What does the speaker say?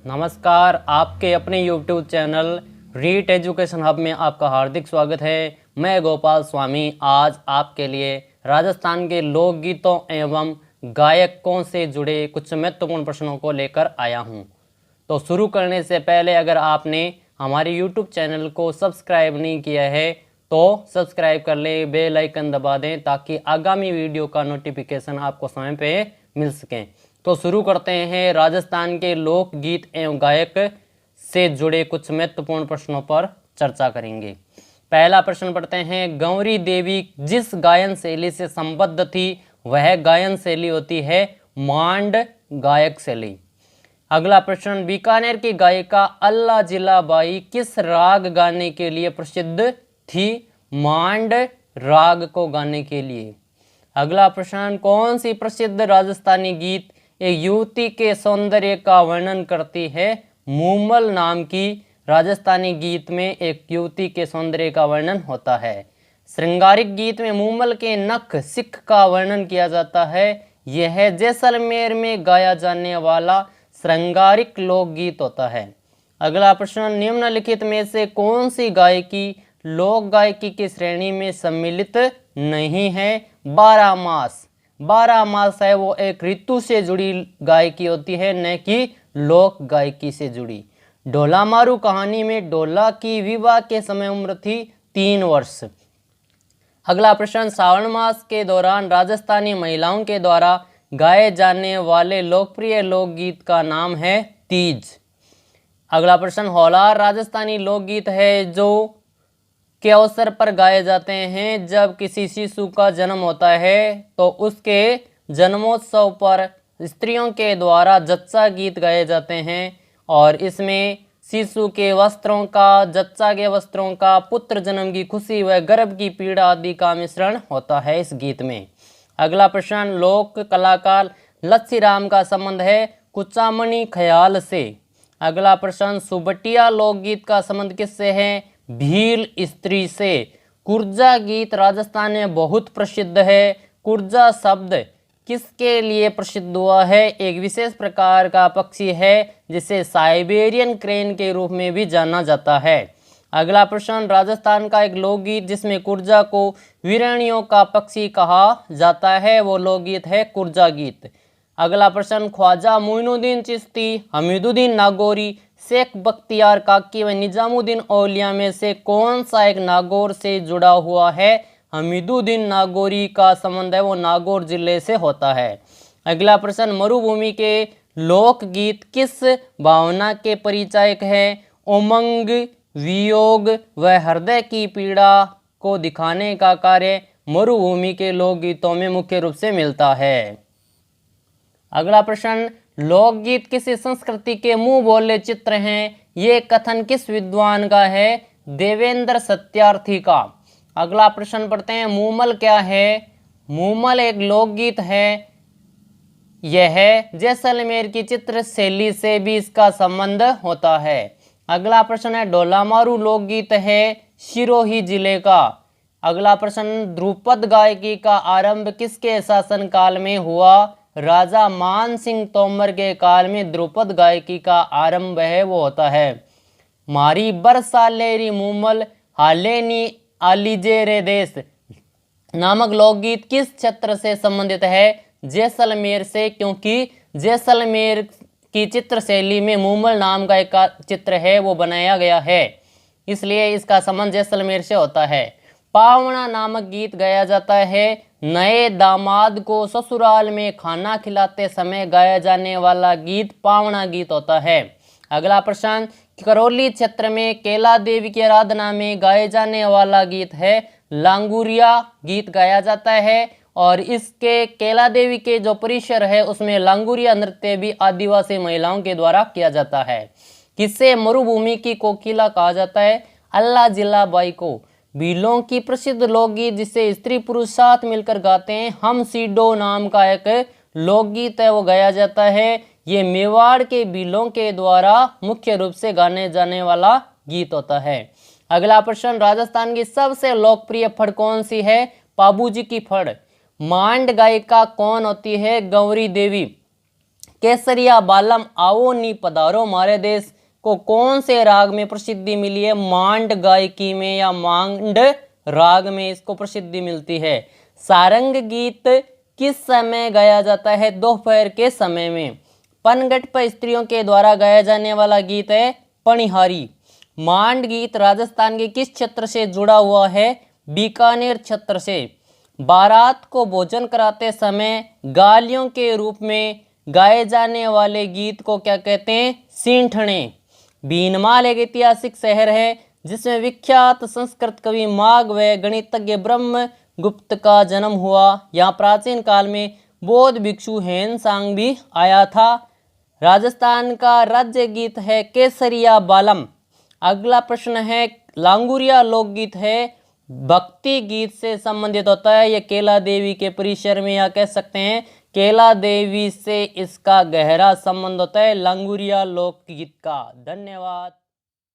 नमस्कार, आपके अपने YouTube channel REET education hub में आपका हार्दिक स्वागत है। मैं गोपाल स्वामी आज आपके लिए राजस्थान के लोकगीतों एवं गायकों से जुड़े कुछ महत्वपूर्ण प्रश्नों को लेकर आया हूं। तो शुरू करने से पहले अगर आपने हमारे YouTube चैनल को सब्सक्राइब नहीं किया है तो सब्सक्राइब कर लें, बेल आइकन दबा दें ताकि आगामी वीडियो का नोटिफिकेशन आपको समय पे मिल सके। तो शुरू करते हैं राजस्थान के लोकगीत एवं गायक से जुड़े कुछ महत्वपूर्ण प्रश्नों पर चर्चा करेंगे। पहला प्रश्न पढ़ते हैं, गौरी देवी जिस गायन शैली से संबद्ध थी वह गायन शैली होती है मांड गायक शैली। अगला प्रश्न, बीकानेर की गायिका अल्लाह जिला बाई किस राग गाने के लिए प्रसिद्ध थी? मांड राग को गाने के लिए। अगला प्रश्न, कौन सी प्रसिद्ध राजस्थानी गीत एक युवती के सौंदर्य का वर्णन करती है? मूमल नाम की राजस्थानी गीत में एक युवती के सौंदर्य का वर्णन होता है। श्रृंगारिक गीत में मूमल के नख सिख का वर्णन किया जाता है। यह जैसलमेर में गाया जाने वाला श्रृंगारिक लोकगीत होता है। अगला प्रश्न, निम्नलिखित में से कौन सी गायकी लोक गायकी की श्रेणी में सम्मिलित नहीं है? 12 मास। 12 मास है वो एक ऋतु से जुड़ी गायकी होती है, न कि लोक गायकी से जुड़ी। ढोला मारू कहानी में ढोला की विवाह के समय उम्र थी 3 वर्ष। अगला प्रश्न, श्रावण मास के दौरान राजस्थानी महिलाओं के द्वारा गाए जाने वाले लोकप्रिय लोकगीत का नाम है तीज। अगला प्रश्न, होलार राजस्थानी लोकगीत है जो के अवसर पर गाए जाते हैं जब किसी शिशु का जन्म होता है तो उसके जन्मोत्सव पर स्त्रियों के द्वारा जच्चा गीत गाए जाते हैं और इसमें शिशु के वस्त्रों का, जच्चा के वस्त्रों का, पुत्र जन्म की खुशी व गर्भ की पीड़ा आदि का मिश्रण होता है इस गीत में। अगला प्रश्न, लोक कलाकार लच्छीराम का संबंध है कुचामणी ख्याल से। अगला प्रश्न, सुबटिया लोकगीत का संबंध किससे है? भील स्त्री से। कुर्जा गीत राजस्थान में बहुत प्रसिद्ध है। कुर्जा शब्द किसके लिए प्रसिद्ध हुआ है? एक विशेष प्रकार का पक्षी है जिसे साइबेरियन क्रेन के रूप में भी जाना जाता है। अगला प्रश्न, राजस्थान का एक लोकगीत जिसमें कुर्जा को वीरणियों का पक्षी कहा जाता है वो लोकगीत है कुर्जा गीत। अगला प्रश्न, ख्वाजा मोइनुद्दीन चिश्ती, हमीदुद्दीन नागौरी, शेख बख्तियार काकी व निजामुद्दीन औलिया में से कौन सा एक नागौर से जुड़ा हुआ है? हमीदुद्दीन नागौरी का संबंध है वो नागौर जिले से होता है। अगला प्रश्न, मरुभूमि के लोकगीत किस भावना के परिचायक है? उमंग, वियोग व हृदय की पीड़ा को दिखाने का कार्य मरुभूमि के लोकगीतों में मुख्य रूप से मिलता है। अगला प्रश्न, लोकगीत किसी संस्कृति के मुंह बोले चित्र हैं? ये कथन किस विद्वान का है? देवेंद्र सत्यार्थी का। अगला प्रश्न पढ़ते हैं, मूमल क्या है? मूमल एक लोकगीत है। यह जैसलमेर की चित्र शैली से भी इसका संबंध होता है। अगला प्रश्न है, ढोला मारू लोकगीत है सिरोही जिले का। अगला प्रश्न, ध्रुपद गायकी का आरंभ किसके शासन काल में हुआ? राजा मान सिंह तोमर के काल में ध्रुपद गायकी का आरंभ है वो होता है। मारी बरसालेरी मूमल हालेनी आलीजे रे देश नामक लोकगीत किस क्षेत्र से संबंधित है? जैसलमेर से, क्योंकि जैसलमेर की चित्र शैली में मूमल नाम का एक चित्र है वो बनाया गया है, इसलिए इसका संबंध जैसलमेर से होता है। पावना नामक गीत गाया जाता है। नए दामाद को ससुराल में खाना खिलाते समय गाया जाने वाला गीत पावना गीत होता है। अगला प्रश्न, करौली क्षेत्र में केला देवी की आराधना में गाए जाने वाला गीत है लांगुरिया गीत गाया जाता है और इसके केला देवी के जो परिसर है उसमें लांगुरिया नृत्य भी आदिवासी महिलाओं के द्वारा किया जाता है। किसे मरुभूमि की कोकिला कहा जाता है? अल्लाह जिला बाई को। भीलों की प्रसिद्ध लोकगीत जिसे स्त्री पुरुष साथ मिलकर गाते हैं हम सीडो नाम का एक लोकगीत है वो गाया जाता है। ये मेवाड़ के भीलों के द्वारा मुख्य रूप से गाने जाने वाला गीत होता है। अगला प्रश्न, राजस्थान की सबसे लोकप्रिय फड़ कौन सी है? पाबूजी की फड़। मांड गायिका कौन होती है? गौरी देवी। केसरिया बालम आओ नी पधारो हमारे देश को कौन से राग में प्रसिद्धि मिली है? मांड गायकी में या मांड राग में इसको प्रसिद्धि मिलती है। सारंग गीत किस समय गाया जाता है? दोपहर के समय में। पनघट पर स्त्रियों के द्वारा गाया जाने वाला गीत है पनिहारी। मांड गीत राजस्थान के किस क्षेत्र से जुड़ा हुआ है? बीकानेर क्षेत्र से। बारात को भोजन कराते समय गालियों के रूप में गाए जाने वाले गीत को क्या कहते हैं? सींठणे। भीनमाल एक ऐतिहासिक शहर है जिसमें विख्यात संस्कृत कवि माघ व गणितज्ञ ब्रह्म गुप्त का जन्म हुआ। यहाँ प्राचीन काल में बौद्ध भिक्षु हेनसांग भी आया था। राजस्थान का राज्य गीत है केसरिया बालम। अगला प्रश्न है, लांगुरिया लोकगीत है, भक्ति गीत से संबंधित होता है। यह केला देवी के परिसर में या कह सकते हैं केला देवी से इसका गहरा संबंध होता है लांगुरिया लोकगीत का। धन्यवाद।